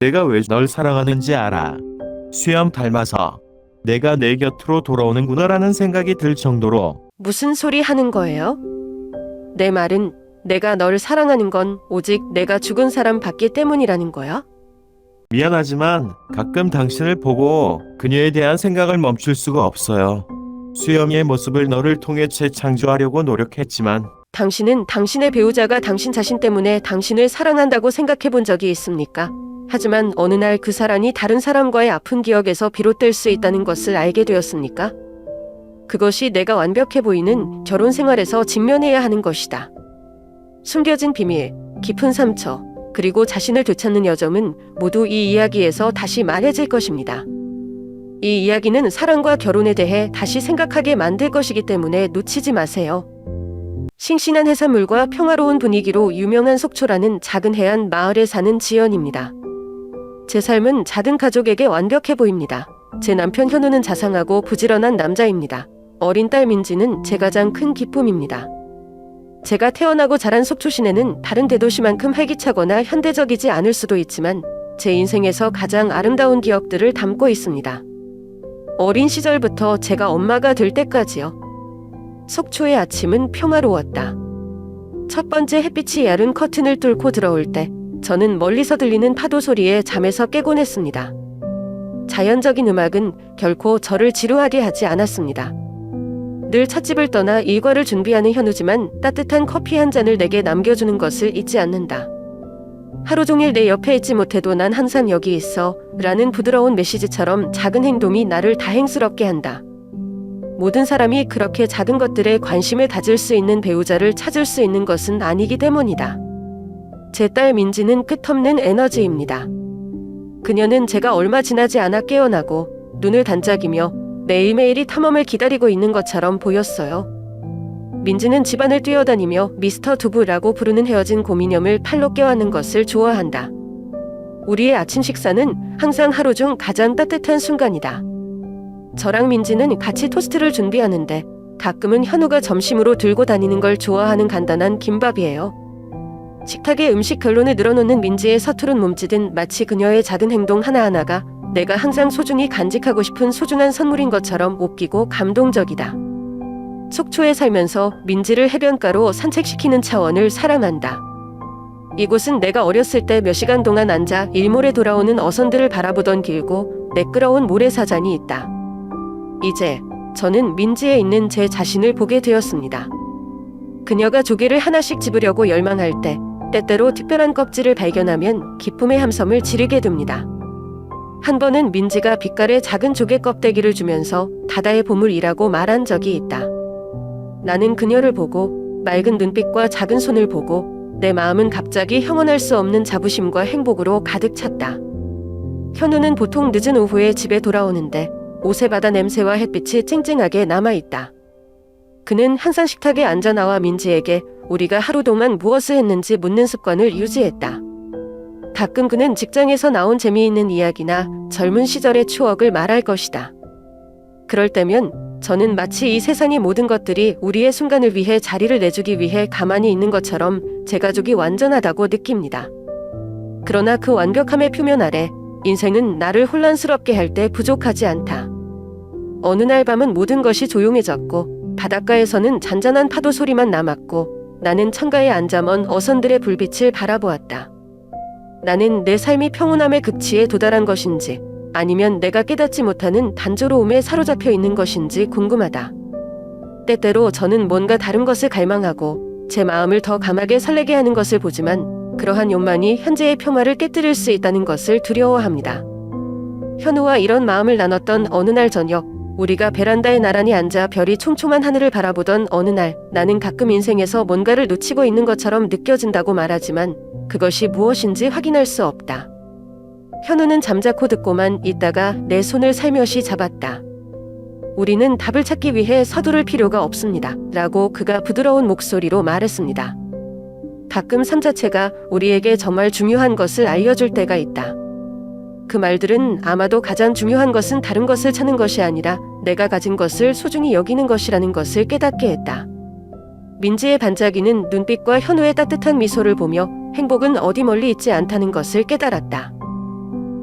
내가 왜 널 사랑하는지 알아. 수염 닮아서 내가 내 곁으로 돌아오는구나라는 생각이 들 정도로. 무슨 소리 하는 거예요? 내 말은 내가 널 사랑하는 건 오직 내가 죽은 사람 받기 때문이라는 거야? 미안하지만 가끔 당신을 보고 그녀에 대한 생각을 멈출 수가 없어요. 수염이의 모습을 너를 통해 재창조하려고 노력했지만 당신은 당신의 배우자가 당신 자신 때문에 당신을 사랑한다고 생각해 본 적이 있습니까? 하지만 어느 날 그 사랑이 다른 사람과의 아픈 기억에서 비롯될 수 있다는 것을 알게 되었습니까? 그것이 내가 완벽해 보이는 결혼 생활에서 직면해야 하는 것이다. 숨겨진 비밀, 깊은 상처, 그리고 자신을 되찾는 여정은 모두 이 이야기에서 다시 말해질 것입니다. 이 이야기는 사랑과 결혼에 대해 다시 생각하게 만들 것이기 때문에 놓치지 마세요. 싱싱한 해산물과 평화로운 분위기로 유명한 속초라는 작은 해안 마을에 사는 지연입니다. 제 삶은 작은 가족에게 완벽해 보입니다. 제 남편 현우는 자상하고 부지런한 남자입니다. 어린 딸 민지는 제 가장 큰 기쁨입니다. 제가 태어나고 자란 속초 시내는 다른 대도시만큼 활기차거나 현대적이지 않을 수도 있지만 제 인생에서 가장 아름다운 기억들을 담고 있습니다. 어린 시절부터 제가 엄마가 될 때까지요. 속초의 아침은 평화로웠다. 첫 번째 햇빛이 얇은 커튼을 뚫고 들어올 때 저는 멀리서 들리는 파도 소리에 잠에서 깨곤 했습니다. 자연적인 음악은 결코 저를 지루하게 하지 않았습니다. 늘 찻집을 떠나 일과를 준비하는 현우지만 따뜻한 커피 한 잔을 내게 남겨주는 것을 잊지 않는다. 하루 종일 내 옆에 있지 못해도 난 항상 여기 있어 라는 부드러운 메시지처럼 작은 행동이 나를 다행스럽게 한다. 모든 사람이 그렇게 작은 것들에 관심을 가질 수 있는 배우자를 찾을 수 있는 것은 아니기 때문이다. 제 딸 민지는 끝없는 에너지입니다. 그녀는 제가 얼마 지나지 않아 깨어나고 눈을 단짝이며 매일매일이 탐험을 기다리고 있는 것처럼 보였어요. 민지는 집안을 뛰어다니며 미스터 두부라고 부르는 헤어진 곰이념을 팔로 껴안는 것을 좋아한다. 우리의 아침 식사는 항상 하루 중 가장 따뜻한 순간이다. 저랑 민지는 같이 토스트를 준비하는데 가끔은 현우가 점심으로 들고 다니는 걸 좋아하는 간단한 김밥이에요. 식탁에 음식 결론을 늘어놓는 민지의 서투른 몸짓은 마치 그녀의 작은 행동 하나하나가 내가 항상 소중히 간직하고 싶은 소중한 선물인 것처럼 웃기고 감동적이다. 속초에 살면서 민지를 해변가로 산책시키는 차원을 사랑한다. 이곳은 내가 어렸을 때 몇 시간 동안 앉아 일몰에 돌아오는 어선들을 바라보던 길고 매끄러운 모래사장이 있다. 이제 저는 민지에 있는 제 자신을 보게 되었습니다. 그녀가 조개를 하나씩 집으려고 열망할 때 때때로 특별한 껍질을 발견하면 기쁨의 함성을 지르게 됩니다. 한 번은 민지가 빛깔의 작은 조개 껍데기를 주면서 바다의 보물이라고 말한 적이 있다. 나는 그녀를 보고 맑은 눈빛과 작은 손을 보고 내 마음은 갑자기 형언할 수 없는 자부심과 행복으로 가득 찼다. 현우는 보통 늦은 오후에 집에 돌아오는데 옷에 바다 냄새와 햇빛이 쨍쨍하게 남아있다. 그는 항상 식탁에 앉아 나와 민지에게 우리가 하루 동안 무엇을 했는지 묻는 습관을 유지했다. 가끔 그는 직장에서 나온 재미있는 이야기나 젊은 시절의 추억을 말할 것이다. 그럴 때면 저는 마치 이 세상의 모든 것들이 우리의 순간을 위해 자리를 내주기 위해 가만히 있는 것처럼 제 가족이 완전하다고 느낍니다. 그러나 그 완벽함의 표면 아래 인생은 나를 혼란스럽게 할 때 부족하지 않다. 어느 날 밤은 모든 것이 조용해졌고 바닷가에서는 잔잔한 파도 소리만 남았고 나는 창가에 앉아 먼 어선들의 불빛을 바라보았다. 나는 내 삶이 평온함의 극치에 도달한 것인지 아니면 내가 깨닫지 못하는 단조로움에 사로잡혀 있는 것인지 궁금하다. 때때로 저는 뭔가 다른 것을 갈망하고 제 마음을 더 강하게 설레게 하는 것을 보지만 그러한 욕망이 현재의 평화를 깨뜨릴 수 있다는 것을 두려워합니다. 현우와 이런 마음을 나눴던 어느 날 저녁, 우리가 베란다에 나란히 앉아 별이 촘촘한 하늘을 바라보던 어느 날, 나는 가끔 인생에서 뭔가를 놓치고 있는 것처럼 느껴진다고 말하지만 그것이 무엇인지 확인할 수 없다. 현우는 잠자코 듣고만 있다가 내 손을 살며시 잡았다. 우리는 답을 찾기 위해 서두를 필요가 없습니다. 라고 그가 부드러운 목소리로 말했습니다. 가끔 삶 자체가 우리에게 정말 중요한 것을 알려줄 때가 있다. 그 말들은 아마도 가장 중요한 것은 다른 것을 찾는 것이 아니라 내가 가진 것을 소중히 여기는 것이라는 것을 깨닫게 했다. 민지의 반짝이는 눈빛과 현우의 따뜻한 미소를 보며 행복은 어디 멀리 있지 않다는 것을 깨달았다.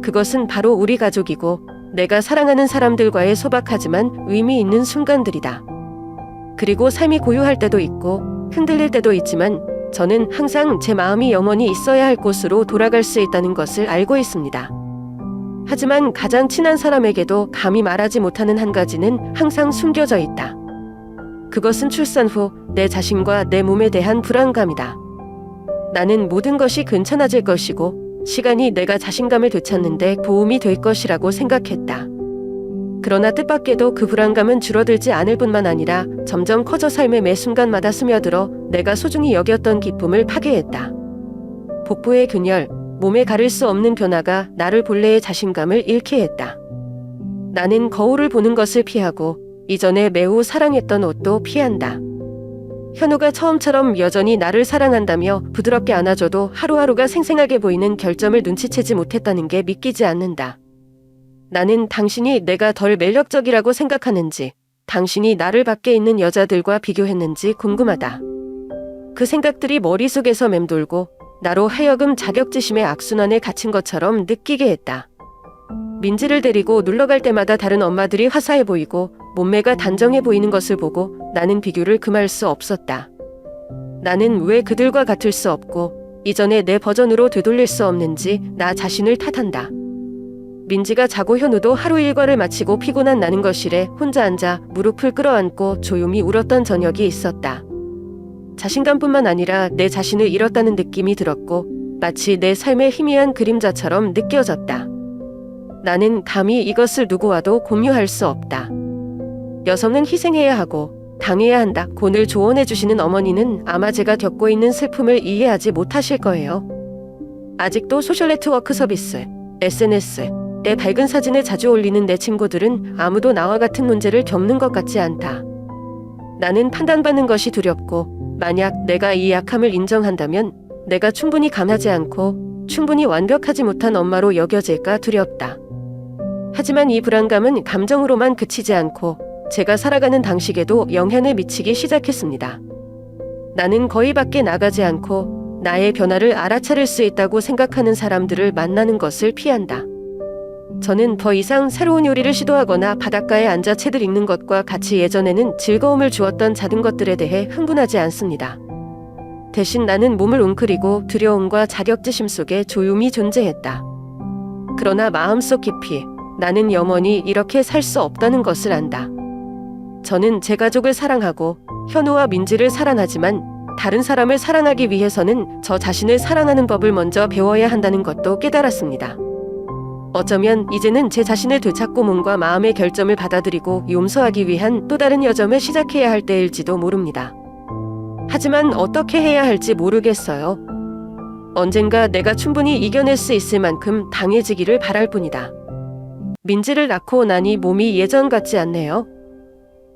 그것은 바로 우리 가족이고 내가 사랑하는 사람들과의 소박하지만 의미 있는 순간들이다. 그리고 삶이 고요할 때도 있고 흔들릴 때도 있지만 저는 항상 제 마음이 영원히 있어야 할 곳으로 돌아갈 수 있다는 것을 알고 있습니다. 하지만 가장 친한 사람에게도 감히 말하지 못하는 한 가지는 항상 숨겨져 있다. 그것은 출산 후 내 자신과 내 몸에 대한 불안감이다. 나는 모든 것이 괜찮아질 것이고 시간이 내가 자신감을 되찾는데 도움이 될 것이라고 생각했다. 그러나 뜻밖에도 그 불안감은 줄어들지 않을 뿐만 아니라 점점 커져 삶의 매 순간마다 스며들어 내가 소중히 여겼던 기쁨을 파괴했다. 복부의 균열, 몸에 가릴 수 없는 변화가 나를 본래의 자신감을 잃게 했다. 나는 거울을 보는 것을 피하고 이전에 매우 사랑했던 옷도 피한다. 현우가 처음처럼 여전히 나를 사랑한다며 부드럽게 안아줘도 하루하루가 생생하게 보이는 결점을 눈치채지 못했다는 게 믿기지 않는다. 나는 당신이 내가 덜 매력적이라고 생각하는지, 당신이 나를 밖에 있는 여자들과 비교했는지 궁금하다. 그 생각들이 머릿속에서 맴돌고 나로 하여금 자격지심의 악순환에 갇힌 것처럼 느끼게 했다. 민지를 데리고 놀러갈 때마다 다른 엄마들이 화사해 보이고 몸매가 단정해 보이는 것을 보고 나는 비교를 금할 수 없었다. 나는 왜 그들과 같을 수 없고 이전의 내 버전으로 되돌릴 수 없는지 나 자신을 탓한다. 민지가 자고 현우도 하루 일과를 마치고 피곤한 나는 거실에 혼자 앉아 무릎을 끌어안고 조용히 울었던 저녁이 있었다. 자신감뿐만 아니라 내 자신을 잃었다는 느낌이 들었고 마치 내 삶의 희미한 그림자처럼 느껴졌다. 나는 감히 이것을 누구와도 공유할 수 없다. 여성은 희생해야 하고 당해야 한다고 늘 조언해 주시는 어머니는 아마 제가 겪고 있는 슬픔을 이해하지 못하실 거예요. 아직도 소셜네트워크 서비스, SNS에 밝은 사진을 자주 올리는 내 친구들은 아무도 나와 같은 문제를 겪는 것 같지 않다. 나는 판단받는 것이 두렵고 만약 내가 이 약함을 인정한다면 내가 충분히 감하지 않고 충분히 완벽하지 못한 엄마로 여겨질까 두렵다. 하지만 이 불안감은 감정으로만 그치지 않고 제가 살아가는 방식에도 영향을 미치기 시작했습니다. 나는 거의 밖에 나가지 않고 나의 변화를 알아차릴 수 있다고 생각하는 사람들을 만나는 것을 피한다. 저는 더 이상 새로운 요리를 시도하거나 바닷가에 앉아 책을 읽는 것과 같이 예전에는 즐거움을 주었던 작은 것들에 대해 흥분하지 않습니다. 대신 나는 몸을 웅크리고 두려움과 자격지심 속에 조용히 존재했다. 그러나 마음속 깊이 나는 영원히 이렇게 살 수 없다는 것을 안다. 저는 제 가족을 사랑하고 현우와 민지를 사랑하지만 다른 사람을 사랑하기 위해서는 저 자신을 사랑하는 법을 먼저 배워야 한다는 것도 깨달았습니다. 어쩌면 이제는 제 자신을 되찾고 몸과 마음의 결점을 받아들이고 용서하기 위한 또 다른 여정을 시작해야 할 때일지도 모릅니다. 하지만 어떻게 해야 할지 모르겠어요. 언젠가 내가 충분히 이겨낼 수 있을 만큼 강해지기를 바랄 뿐이다. 민지를 낳고 나니 몸이 예전 같지 않네요.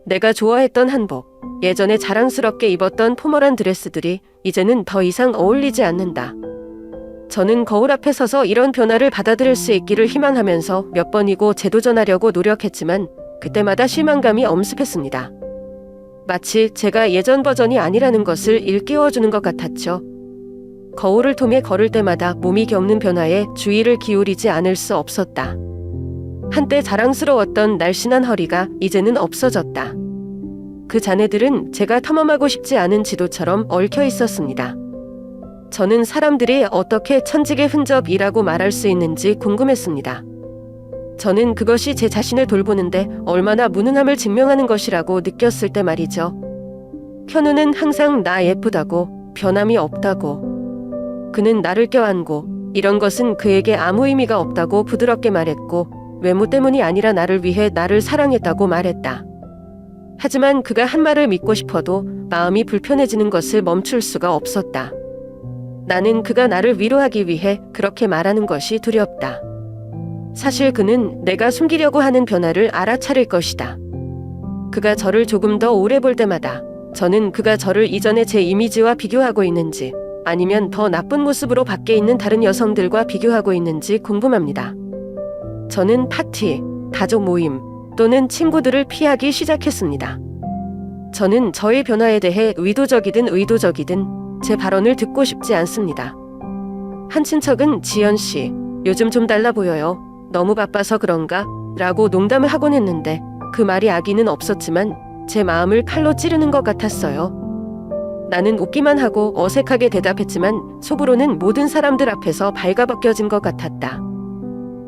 내가 좋아했던 한복, 예전에 자랑스럽게 입었던 포멀한 드레스들이 이제는 더 이상 어울리지 않는다. 저는 거울 앞에 서서 이런 변화를 받아들일 수 있기를 희망하면서 몇 번이고 재도전하려고 노력했지만 그때마다 실망감이 엄습했습니다. 마치 제가 예전 버전이 아니라는 것을 일깨워주는 것 같았죠. 거울을 통해 걸을 때마다 몸이 겪는 변화에 주의를 기울이지 않을 수 없었다. 한때 자랑스러웠던 날씬한 허리가 이제는 없어졌다. 그 자네들은 제가 탐험하고 싶지 않은 지도처럼 얽혀 있었습니다. 저는 사람들이 어떻게 천직의 흔적이라고 말할 수 있는지 궁금했습니다. 저는 그것이 제 자신을 돌보는데 얼마나 무능함을 증명하는 것이라고 느꼈을 때 말이죠. 현우는 항상 나 예쁘다고, 변함이 없다고. 그는 나를 껴안고 이런 것은 그에게 아무 의미가 없다고 부드럽게 말했고 외모 때문이 아니라 나를 위해 나를 사랑했다고 말했다. 하지만 그가 한 말을 믿고 싶어도 마음이 불편해지는 것을 멈출 수가 없었다. 나는 그가 나를 위로하기 위해 그렇게 말하는 것이 두렵다. 사실 그는 내가 숨기려고 하는 변화를 알아차릴 것이다. 그가 저를 조금 더 오래 볼 때마다 저는 그가 저를 이전의 제 이미지와 비교하고 있는지 아니면 더 나쁜 모습으로 밖에 있는 다른 여성들과 비교하고 있는지 궁금합니다. 저는 파티, 가족 모임 또는 친구들을 피하기 시작했습니다. 저는 저의 변화에 대해 의도적이든 의도적이든 제 발언을 듣고 싶지 않습니다. 한 친척은 지연 씨, 요즘 좀 달라 보여요. 너무 바빠서 그런가? 라고 농담을 하곤 했는데 그 말이 악의는 없었지만 제 마음을 칼로 찌르는 것 같았어요. 나는 웃기만 하고 어색하게 대답했지만 속으로는 모든 사람들 앞에서 발가벗겨진 것 같았다.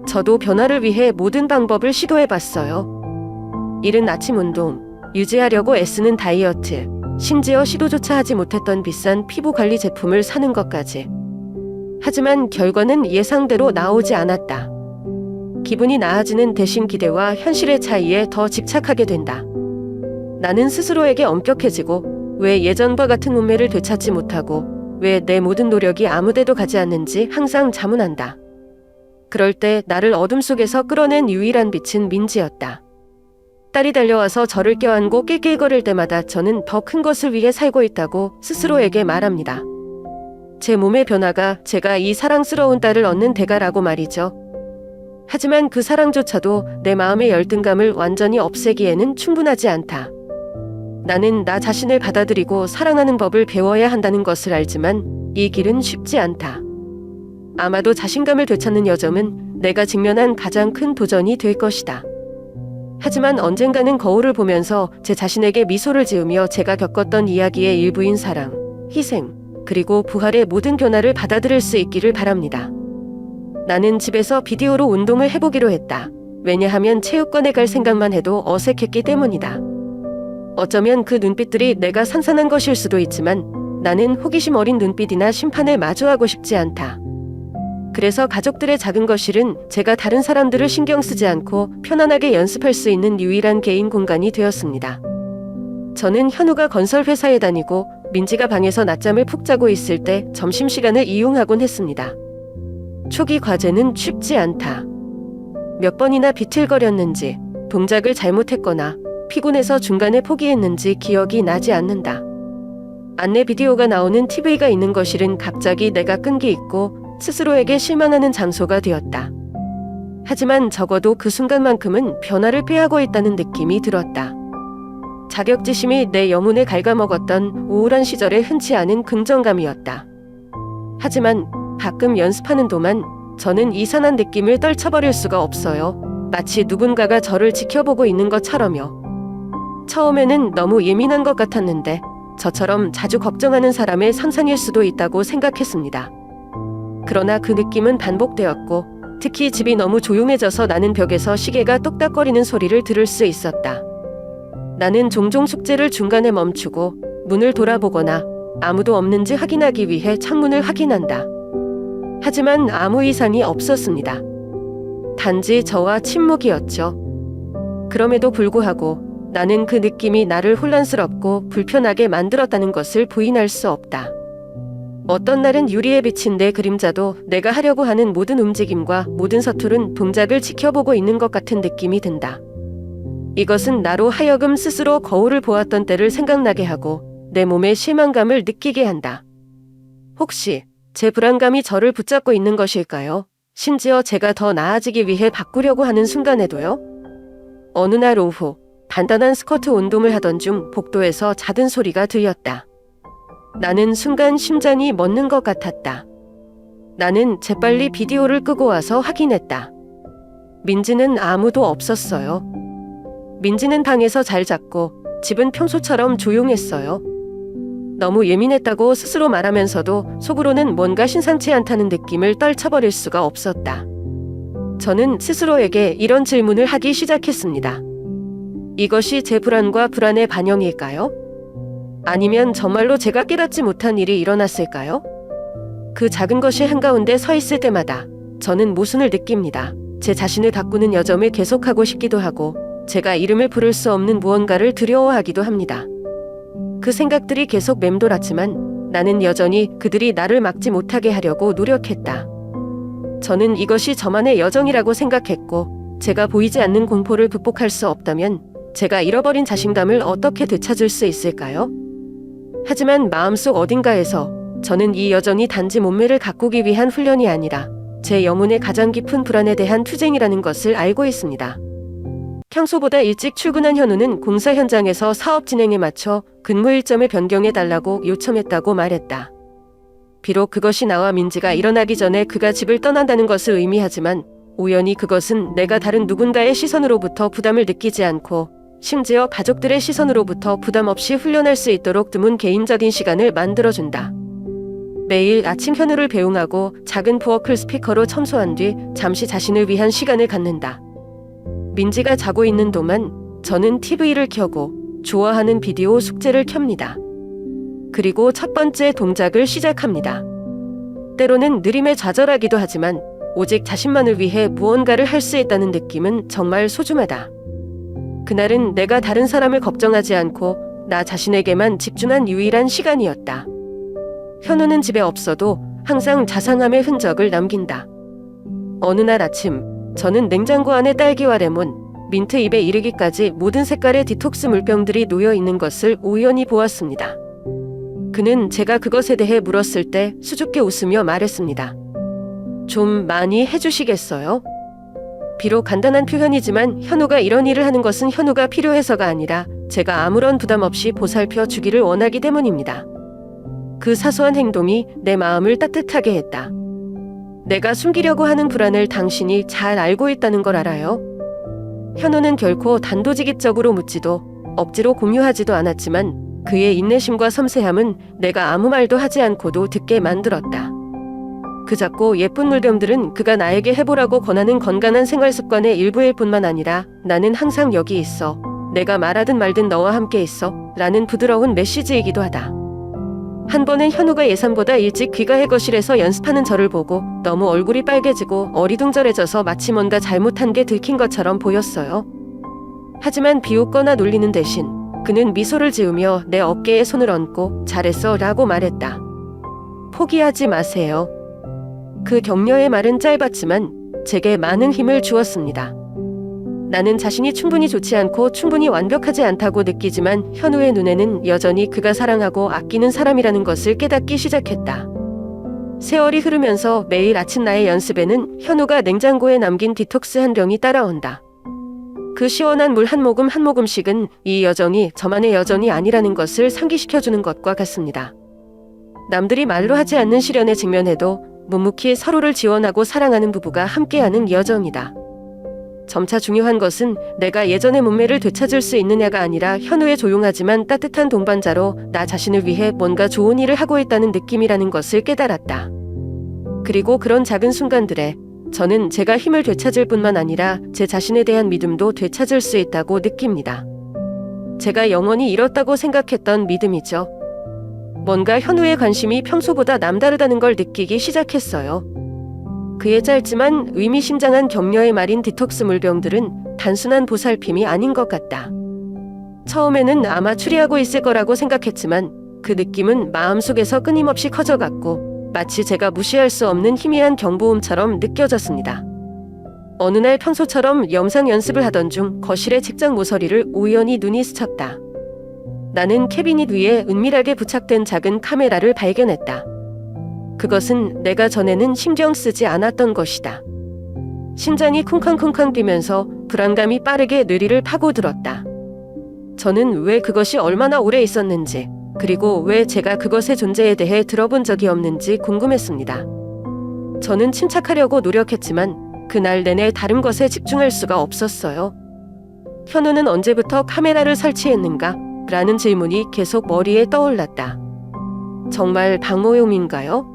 저도 변화를 위해 모든 방법을 시도해봤어요. 이른 아침 운동, 유지하려고 애쓰는 다이어트, 심지어 시도조차 하지 못했던 비싼 피부 관리 제품을 사는 것까지. 하지만 결과는 예상대로 나오지 않았다. 기분이 나아지는 대신 기대와 현실의 차이에 더 집착하게 된다. 나는 스스로에게 엄격해지고 왜 예전과 같은 몸매를 되찾지 못하고 왜 내 모든 노력이 아무데도 가지 않는지 항상 자문한다. 그럴 때 나를 어둠 속에서 끌어낸 유일한 빛은 민지였다. 딸이 달려와서 저를 껴안고 낄낄거릴 때마다 저는 더 큰 것을 위해 살고 있다고 스스로에게 말합니다. 제 몸의 변화가 제가 이 사랑스러운 딸을 얻는 대가라고 말이죠. 하지만 그 사랑조차도 내 마음의 열등감을 완전히 없애기에는 충분하지 않다. 나는 나 자신을 받아들이고 사랑하는 법을 배워야 한다는 것을 알지만 이 길은 쉽지 않다. 아마도 자신감을 되찾는 여정은 내가 직면한 가장 큰 도전이 될 것이다. 하지만 언젠가는 거울을 보면서 제 자신에게 미소를 지으며 제가 겪었던 이야기의 일부인 사랑, 희생, 그리고 부활의 모든 변화를 받아들일 수 있기를 바랍니다. 나는 집에서 비디오로 운동을 해보기로 했다. 왜냐하면 체육관에 갈 생각만 해도 어색했기 때문이다. 어쩌면 그 눈빛들이 내가 산산한 것일 수도 있지만 나는 호기심 어린 눈빛이나 심판을 마주하고 싶지 않다. 그래서 가족들의 작은 거실은 제가 다른 사람들을 신경 쓰지 않고 편안하게 연습할 수 있는 유일한 개인 공간이 되었습니다. 저는 현우가 건설회사에 다니고 민지가 방에서 낮잠을 푹 자고 있을 때 점심시간을 이용하곤 했습니다. 초기 과제는 쉽지 않다. 몇 번이나 비틀거렸는지, 동작을 잘못했거나 피곤해서 중간에 포기했는지 기억이 나지 않는다. 안내 비디오가 나오는 TV가 있는 거실은 갑자기 내가 끈기 있고 스스로에게 실망하는 장소가 되었다. 하지만 적어도 그 순간만큼은 변화를 꾀하고 있다는 느낌이 들었다. 자격지심이 내 영혼을 갉아먹었던 우울한 시절의 흔치 않은 긍정감이었다. 하지만 가끔 연습하는 동안 저는 이상한 느낌을 떨쳐버릴 수가 없어요. 마치 누군가가 저를 지켜보고 있는 것처럼요. 처음에는 너무 예민한 것 같았는데 저처럼 자주 걱정하는 사람의 상상일 수도 있다고 생각했습니다. 그러나 그 느낌은 반복되었고 특히 집이 너무 조용해져서 나는 벽에서 시계가 똑딱거리는 소리를 들을 수 있었다. 나는 종종 숙제를 중간에 멈추고 문을 돌아보거나 아무도 없는지 확인하기 위해 창문을 확인한다. 하지만 아무 이상이 없었습니다. 단지 저와 침묵이었죠. 그럼에도 불구하고 나는 그 느낌이 나를 혼란스럽고 불편하게 만들었다는 것을 부인할 수 없다. 어떤 날은 유리에 비친 내 그림자도 내가 하려고 하는 모든 움직임과 모든 서투른 동작을 지켜보고 있는 것 같은 느낌이 든다. 이것은 나로 하여금 스스로 거울을 보았던 때를 생각나게 하고 내 몸의 실망감을 느끼게 한다. 혹시 제 불안감이 저를 붙잡고 있는 것일까요? 심지어 제가 더 나아지기 위해 바꾸려고 하는 순간에도요? 어느 날 오후 단단한 스쿼트 운동을 하던 중 복도에서 잦은 소리가 들렸다. 나는 순간 심장이 멎는 것 같았다. 나는 재빨리 비디오를 끄고 와서 확인했다. 민지는 아무도 없었어요. 민지는 방에서 잘 잤고 집은 평소처럼 조용했어요. 너무 예민했다고 스스로 말하면서도 속으로는 뭔가 심상치 않다는 느낌을 떨쳐버릴 수가 없었다. 저는 스스로에게 이런 질문을 하기 시작했습니다. 이것이 제 불안과 불안의 반영일까요? 아니면 정말로 제가 깨닫지 못한 일이 일어났을까요? 그 작은 것이 한가운데 서 있을 때마다 저는 모순을 느낍니다. 제 자신을 가꾸는 여정을 계속하고 싶기도 하고 제가 이름을 부를 수 없는 무언가를 두려워하기도 합니다. 그 생각들이 계속 맴돌았지만 나는 여전히 그들이 나를 막지 못하게 하려고 노력했다. 저는 이것이 저만의 여정이라고 생각했고 제가 보이지 않는 공포를 극복할 수 없다면 제가 잃어버린 자신감을 어떻게 되찾을 수 있을까요? 하지만 마음속 어딘가에서 저는 이 여정이 단지 몸매를 가꾸기 위한 훈련이 아니라 제 영혼의 가장 깊은 불안에 대한 투쟁이라는 것을 알고 있습니다. 평소보다 일찍 출근한 현우는 공사 현장에서 사업 진행에 맞춰 근무 일정을 변경해달라고 요청했다고 말했다. 비록 그것이 나와 민지가 일어나기 전에 그가 집을 떠난다는 것을 의미하지만 우연히 그것은 내가 다른 누군가의 시선으로부터 부담을 느끼지 않고 심지어 가족들의 시선으로부터 부담 없이 훈련할 수 있도록 드문 개인적인 시간을 만들어준다. 매일 아침 현우를 배웅하고 작은 부어클 스피커로 첨소한 뒤 잠시 자신을 위한 시간을 갖는다. 민지가 자고 있는 동안 저는 TV를 켜고 좋아하는 비디오 숙제를 켭니다. 그리고 첫 번째 동작을 시작합니다. 때로는 느림에 좌절하기도 하지만 오직 자신만을 위해 무언가를 할 수 있다는 느낌은 정말 소중하다. 그날은 내가 다른 사람을 걱정하지 않고 나 자신에게만 집중한 유일한 시간이었다. 현우는 집에 없어도 항상 자상함의 흔적을 남긴다. 어느 날 아침, 저는 냉장고 안에 딸기와 레몬, 민트 입에 이르기까지 모든 색깔의 디톡스 물병들이 놓여 있는 것을 우연히 보았습니다. 그는 제가 그것에 대해 물었을 때 수줍게 웃으며 말했습니다. 좀 많이 해주시겠어요? 비록 간단한 표현이지만 현우가 이런 일을 하는 것은 현우가 필요해서가 아니라 제가 아무런 부담 없이 보살펴 주기를 원하기 때문입니다. 그 사소한 행동이 내 마음을 따뜻하게 했다. 내가 숨기려고 하는 불안을 당신이 잘 알고 있다는 걸 알아요. 현우는 결코 단도직입적으로 묻지도 억지로 공유하지도 않았지만 그의 인내심과 섬세함은 내가 아무 말도 하지 않고도 듣게 만들었다. 그 작고 예쁜 물병들은 그가 나에게 해보라고 권하는 건강한 생활 습관의 일부일 뿐만 아니라 나는 항상 여기 있어. 내가 말하든 말든 너와 함께 있어. 라는 부드러운 메시지이기도 하다. 한 번은 현우가 예상보다 일찍 귀가해 거실에서 연습하는 저를 보고 너무 얼굴이 빨개지고 어리둥절해져서 마치 뭔가 잘못한 게 들킨 것처럼 보였어요. 하지만 비웃거나 놀리는 대신 그는 미소를 지으며 내 어깨에 손을 얹고 잘했어 라고 말했다. 포기하지 마세요. 그 격려의 말은 짧았지만 제게 많은 힘을 주었습니다. 나는 자신이 충분히 좋지 않고 충분히 완벽하지 않다고 느끼지만 현우의 눈에는 여전히 그가 사랑하고 아끼는 사람이라는 것을 깨닫기 시작했다. 세월이 흐르면서 매일 아침 나의 연습에는 현우가 냉장고에 남긴 디톡스 한 병이 따라온다. 그 시원한 물 한 모금 한 모금씩은 이 여정이 저만의 여정이 아니라는 것을 상기시켜주는 것과 같습니다. 남들이 말로 하지 않는 시련에 직면해도 묵묵히 서로를 지원하고 사랑하는 부부가 함께하는 여정이다. 점차 중요한 것은 내가 예전의 문매를 되찾을 수 있느냐가 아니라 현우의 조용하지만 따뜻한 동반자로 나 자신을 위해 뭔가 좋은 일을 하고 있다는 느낌이라는 것을 깨달았다. 그리고 그런 작은 순간들에 저는 제가 힘을 되찾을 뿐만 아니라 제 자신에 대한 믿음도 되찾을 수 있다고 느낍니다. 제가 영원히 잃었다고 생각했던 믿음이죠. 뭔가 현우의 관심이 평소보다 남다르다는 걸 느끼기 시작했어요. 그의 짧지만 의미심장한 격려의 말인 디톡스 물병들은 단순한 보살핌이 아닌 것 같다. 처음에는 아마 추리하고 있을 거라고 생각했지만 그 느낌은 마음속에서 끊임없이 커져갔고 마치 제가 무시할 수 없는 희미한 경보음처럼 느껴졌습니다. 어느 날 평소처럼 영상 연습을 하던 중 거실의 책장 모서리를 우연히 눈이 스쳤다. 나는 캐비닛 위에 은밀하게 부착된 작은 카메라를 발견했다. 그것은 내가 전에는 신경 쓰지 않았던 것이다. 심장이 쿵쾅쿵쾅 뛰면서 불안감이 빠르게 뇌리를 파고들었다. 저는 왜 그것이 얼마나 오래 있었는지, 그리고 왜 제가 그것의 존재에 대해 들어본 적이 없는지 궁금했습니다. 저는 침착하려고 노력했지만 그날 내내 다른 것에 집중할 수가 없었어요. 현우는 언제부터 카메라를 설치했는가? 라는 질문이 계속 머리에 떠올랐다. 정말 방호용인가요?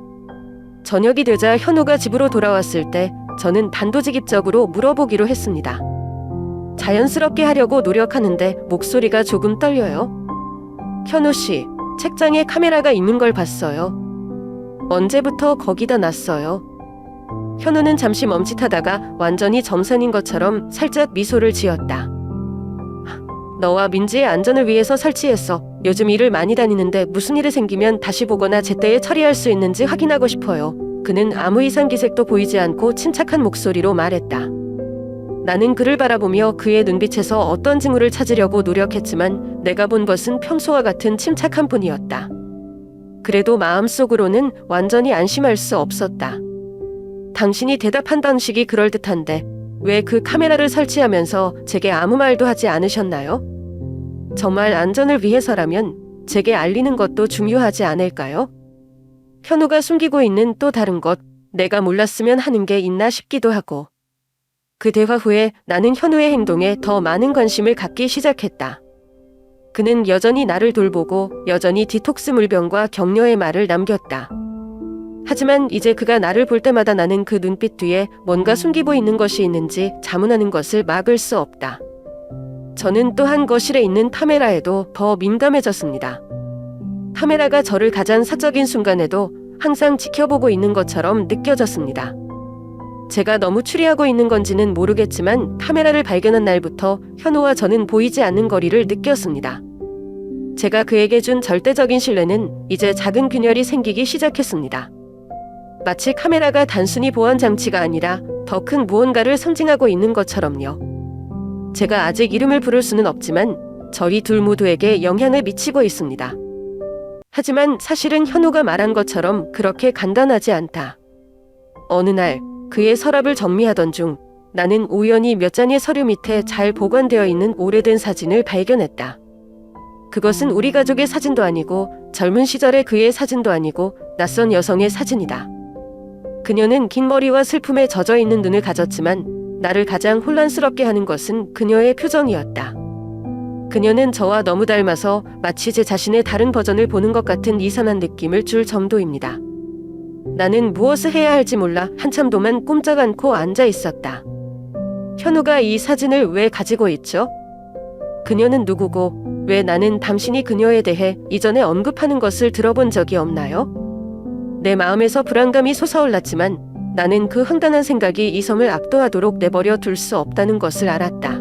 저녁이 되자 현우가 집으로 돌아왔을 때 저는 단도직입적으로 물어보기로 했습니다. 자연스럽게 하려고 노력하는데 목소리가 조금 떨려요. 현우 씨, 책장에 카메라가 있는 걸 봤어요. 언제부터 거기다 놨어요? 현우는 잠시 멈칫하다가 완전히 점산인 것처럼 살짝 미소를 지었다. 너와 민지의 안전을 위해서 설치했어. 요즘 일을 많이 다니는데 무슨 일이 생기면 다시 보거나 제때에 처리할 수 있는지 확인하고 싶어요. 그는 아무 이상 기색도 보이지 않고 침착한 목소리로 말했다. 나는 그를 바라보며 그의 눈빛에서 어떤 징후를 찾으려고 노력했지만 내가 본 것은 평소와 같은 침착한 뿐이었다. 그래도 마음속으로는 완전히 안심할 수 없었다. 당신이 대답한 방식이 그럴듯한데 왜 그 카메라를 설치하면서 제게 아무 말도 하지 않으셨나요? 정말 안전을 위해서라면 제게 알리는 것도 중요하지 않을까요? 현우가 숨기고 있는 또 다른 것, 내가 몰랐으면 하는 게 있나 싶기도 하고. 그 대화 후에 나는 현우의 행동에 더 많은 관심을 갖기 시작했다. 그는 여전히 나를 돌보고 여전히 디톡스 물병과 격려의 말을 남겼다. 하지만 이제 그가 나를 볼 때마다 나는 그 눈빛 뒤에 뭔가 숨기고 있는 것이 있는지 자문하는 것을 막을 수 없다. 저는 또한 거실에 있는 카메라에도 더 민감해졌습니다. 카메라가 저를 가장 사적인 순간에도 항상 지켜보고 있는 것처럼 느껴졌습니다. 제가 너무 추리하고 있는 건지는 모르겠지만 카메라를 발견한 날부터 현우와 저는 보이지 않는 거리를 느꼈습니다. 제가 그에게 준 절대적인 신뢰는 이제 작은 균열이 생기기 시작했습니다. 마치 카메라가 단순히 보안 장치가 아니라 더 큰 무언가를 상징하고 있는 것처럼요. 제가 아직 이름을 부를 수는 없지만 저희 둘 모두에게 영향을 미치고 있습니다. 하지만 사실은 현우가 말한 것처럼 그렇게 간단하지 않다. 어느 날 그의 서랍을 정리하던 중 나는 우연히 몇 장의 서류 밑에 잘 보관되어 있는 오래된 사진을 발견했다. 그것은 우리 가족의 사진도 아니고 젊은 시절의 그의 사진도 아니고 낯선 여성의 사진이다. 그녀는 긴 머리와 슬픔에 젖어 있는 눈을 가졌지만 나를 가장 혼란스럽게 하는 것은 그녀의 표정이었다. 그녀는 저와 너무 닮아서 마치 제 자신의 다른 버전을 보는 것 같은 이상한 느낌을 줄 정도입니다. 나는 무엇을 해야 할지 몰라 한참 동안 꼼짝 않고 앉아 있었다. 현우가 이 사진을 왜 가지고 있죠? 그녀는 누구고 왜 나는 당신이 그녀에 대해 이전에 언급하는 것을 들어본 적이 없나요? 내 마음에서 불안감이 솟아올랐지만 나는 그 황당한 생각이 이성을 압도하도록 내버려 둘 수 없다는 것을 알았다.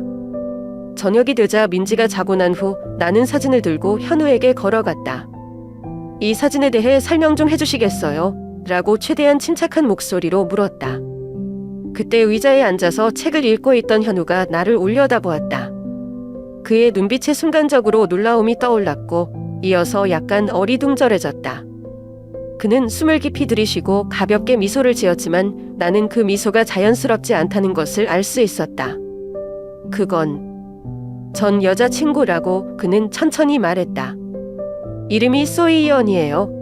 저녁이 되자 민지가 자고 난 후 나는 사진을 들고 현우에게 걸어갔다. 이 사진에 대해 설명 좀 해주시겠어요? 라고 최대한 침착한 목소리로 물었다. 그때 의자에 앉아서 책을 읽고 있던 현우가 나를 올려다보았다. 그의 눈빛에 순간적으로 놀라움이 떠올랐고 이어서 약간 어리둥절해졌다. 그는 숨을 깊이 들이쉬고 가볍게 미소를 지었지만 나는 그 미소가 자연스럽지 않다는 것을 알 수 있었다. 그건 전 여자친구라고 그는 천천히 말했다. 이름이 소이연이에요.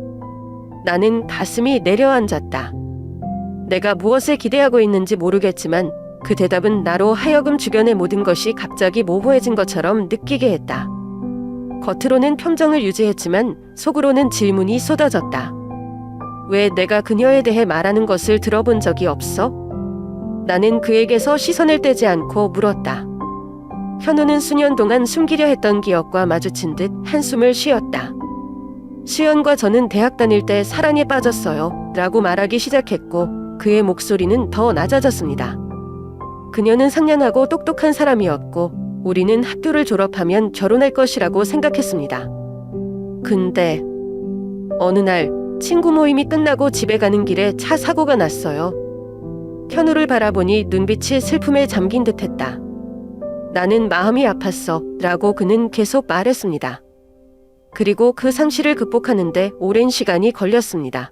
나는 가슴이 내려앉았다. 내가 무엇을 기대하고 있는지 모르겠지만 그 대답은 나로 하여금 주변의 모든 것이 갑자기 모호해진 것처럼 느끼게 했다. 겉으로는 평정을 유지했지만 속으로는 질문이 쏟아졌다. 왜 내가 그녀에 대해 말하는 것을 들어본 적이 없어? 나는 그에게서 시선을 떼지 않고 물었다. 현우는 수년 동안 숨기려 했던 기억과 마주친 듯 한숨을 쉬었다. 수연과 저는 대학 다닐 때 사랑에 빠졌어요. 라고 말하기 시작했고 그의 목소리는 더 낮아졌습니다. 그녀는 상냥하고 똑똑한 사람이었고 우리는 학교를 졸업하면 결혼할 것이라고 생각했습니다. 근데 어느 날 친구 모임이 끝나고 집에 가는 길에 차 사고가 났어요. 현우를 바라보니 눈빛이 슬픔에 잠긴 듯했다. 나는 마음이 아팠어. 라고 그는 계속 말했습니다. 그리고 그 상실을 극복하는데 오랜 시간이 걸렸습니다.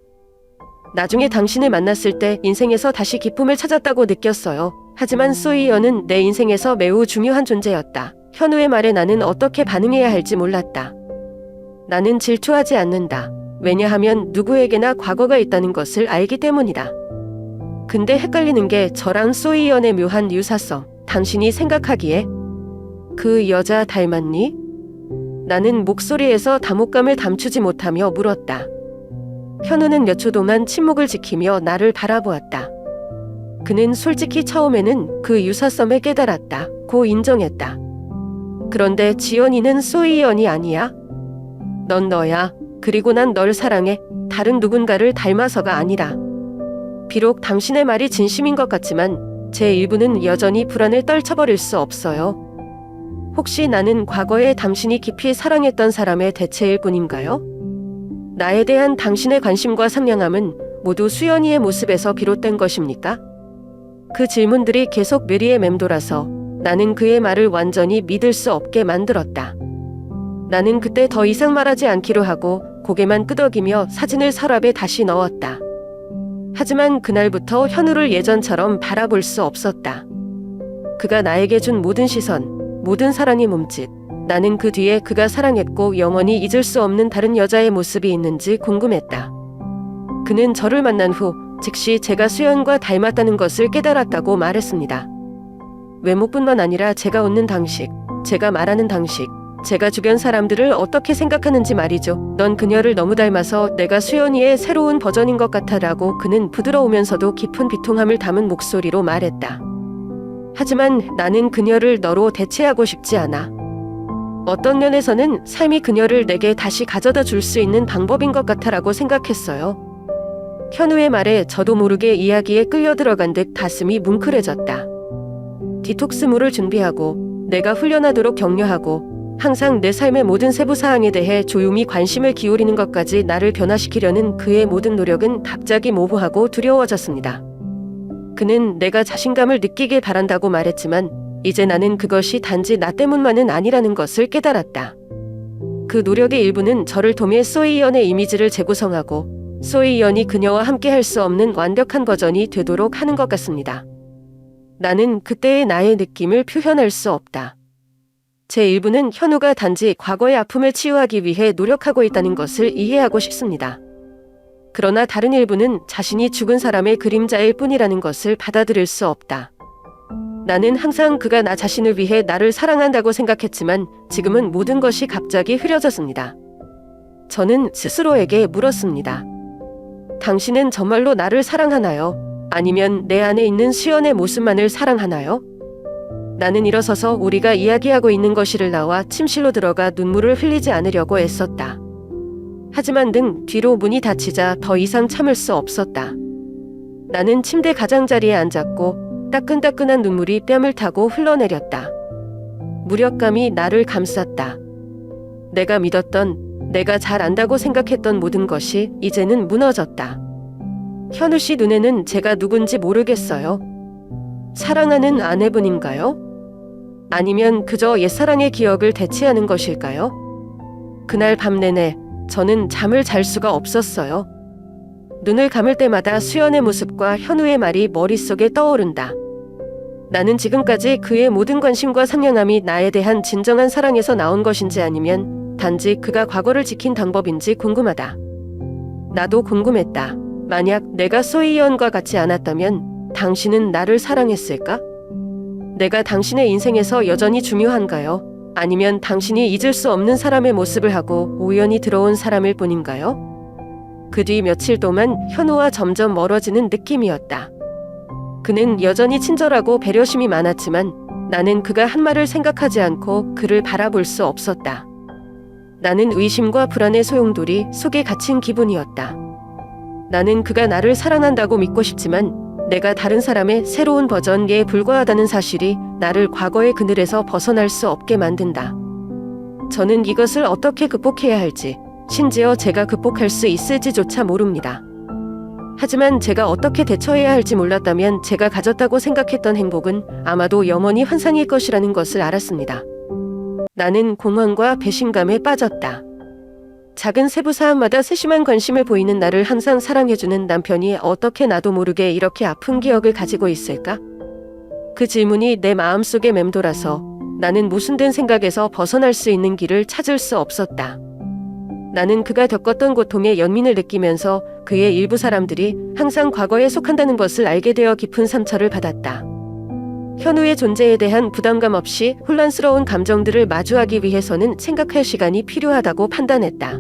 나중에 당신을 만났을 때 인생에서 다시 기쁨을 찾았다고 느꼈어요. 하지만 소이연은 내 인생에서 매우 중요한 존재였다. 현우의 말에 나는 어떻게 반응해야 할지 몰랐다. 나는 질투하지 않는다. 왜냐하면 누구에게나 과거가 있다는 것을 알기 때문이다. 근데 헷갈리는 게 저랑 소이연의 묘한 유사성. 당신이 생각하기에 그 여자 닮았니? 나는 목소리에서 담혹감을 감추지 못하며 물었다. 현우는 몇 초 동안 침묵을 지키며 나를 바라보았다. 그는 솔직히 처음에는 그 유사성을 깨달았다. 고 인정했다. 그런데 지연이는 소이연이 아니야? 넌 너야. 그리고 난 널 사랑해. 다른 누군가를 닮아서가 아니라. 비록 당신의 말이 진심인 것 같지만 제 일부는 여전히 불안을 떨쳐버릴 수 없어요. 혹시 나는 과거에 당신이 깊이 사랑했던 사람의 대체일 뿐인가요? 나에 대한 당신의 관심과 상냥함은 모두 수연이의 모습에서 비롯된 것입니까? 그 질문들이 계속 뇌리에 맴돌아서 나는 그의 말을 완전히 믿을 수 없게 만들었다. 나는 그때 더 이상 말하지 않기로 하고 고개만 끄덕이며 사진을 서랍에 다시 넣었다. 하지만 그날부터 현우를 예전처럼 바라볼 수 없었다. 그가 나에게 준 모든 시선, 모든 사랑의 몸짓, 나는 그 뒤에 그가 사랑했고 영원히 잊을 수 없는 다른 여자의 모습이 있는지 궁금했다. 그는 저를 만난 후 즉시 제가 수연과 닮았다는 것을 깨달았다고 말했습니다. 외모뿐만 아니라 제가 웃는 방식, 제가 말하는 방식, 제가 주변 사람들을 어떻게 생각하는지 말이죠. 넌 그녀를 너무 닮아서 내가 수연이의 새로운 버전인 것 같아라고 그는 부드러우면서도 깊은 비통함을 담은 목소리로 말했다. 하지만 나는 그녀를 너로 대체하고 싶지 않아. 어떤 면에서는 삶이 그녀를 내게 다시 가져다 줄 수 있는 방법인 것 같아라고 생각했어요. 현우의 말에 저도 모르게 이야기에 끌려 들어간 듯 가슴이 뭉클해졌다. 디톡스물을 준비하고 내가 훈련하도록 격려하고 항상 내 삶의 모든 세부 사항에 대해 조용히 관심을 기울이는 것까지 나를 변화시키려는 그의 모든 노력은 갑자기 모호하고 두려워졌습니다. 그는 내가 자신감을 느끼길 바란다고 말했지만 이제 나는 그것이 단지 나 때문만은 아니라는 것을 깨달았다. 그 노력의 일부는 저를 통해 소이연의 이미지를 재구성하고 소이연이 그녀와 함께 할 수 없는 완벽한 버전이 되도록 하는 것 같습니다. 나는 그때의 나의 느낌을 표현할 수 없다. 제 일부는 현우가 단지 과거의 아픔을 치유하기 위해 노력하고 있다는 것을 이해하고 싶습니다. 그러나 다른 일부는 자신이 죽은 사람의 그림자일 뿐이라는 것을 받아들일 수 없다. 나는 항상 그가 나 자신을 위해 나를 사랑한다고 생각했지만 지금은 모든 것이 갑자기 흐려졌습니다. 저는 스스로에게 물었습니다. 당신은 정말로 나를 사랑하나요? 아니면 내 안에 있는 수연의 모습만을 사랑하나요? 나는 일어서서 우리가 이야기하고 있는 거실을 나와 침실로 들어가 눈물을 흘리지 않으려고 애썼다. 하지만 등 뒤로 문이 닫히자 더 이상 참을 수 없었다. 나는 침대 가장자리에 앉았고 따끈따끈한 눈물이 뺨을 타고 흘러내렸다. 무력감이 나를 감쌌다. 내가 믿었던, 내가 잘 안다고 생각했던 모든 것이 이제는 무너졌다. 현우 씨 눈에는 제가 누군지 모르겠어요. 사랑하는 아내분인가요? 아니면 그저 옛사랑의 기억을 대체하는 것일까요? 그날 밤 내내 저는 잠을 잘 수가 없었어요. 눈을 감을 때마다 수연의 모습과 현우의 말이 머릿속에 떠오른다. 나는 지금까지 그의 모든 관심과 상냥함이 나에 대한 진정한 사랑에서 나온 것인지 아니면 단지 그가 과거를 지킨 방법인지 궁금하다. 나도 궁금했다. 만약 내가 소이연과 같지 않았다면 당신은 나를 사랑했을까? 내가 당신의 인생에서 여전히 중요한가요? 아니면 당신이 잊을 수 없는 사람의 모습을 하고 우연히 들어온 사람일 뿐인가요? 그 뒤 며칠 동안 현우와 점점 멀어지는 느낌이었다. 그는 여전히 친절하고 배려심이 많았지만 나는 그가 한 말을 생각하지 않고 그를 바라볼 수 없었다. 나는 의심과 불안의 소용돌이 속에 갇힌 기분이었다. 나는 그가 나를 사랑한다고 믿고 싶지만 내가 다른 사람의 새로운 버전에 불과하다는 사실이 나를 과거의 그늘에서 벗어날 수 없게 만든다. 저는 이것을 어떻게 극복해야 할지, 심지어 제가 극복할 수 있을지조차 모릅니다. 하지만 제가 어떻게 대처해야 할지 몰랐다면 제가 가졌다고 생각했던 행복은 아마도 영원히 환상일 것이라는 것을 알았습니다. 나는 공허함과 배신감에 빠졌다. 작은 세부 사항마다 세심한 관심을 보이는 나를 항상 사랑해주는 남편이 어떻게 나도 모르게 이렇게 아픈 기억을 가지고 있을까? 그 질문이 내 마음속에 맴돌아서 나는 모순된 생각에서 벗어날 수 있는 길을 찾을 수 없었다. 나는 그가 겪었던 고통의 연민을 느끼면서 그의 일부 사람들이 항상 과거에 속한다는 것을 알게 되어 깊은 상처를 받았다. 현우의 존재에 대한 부담감 없이 혼란스러운 감정들을 마주하기 위해서는 생각할 시간이 필요하다고 판단했다.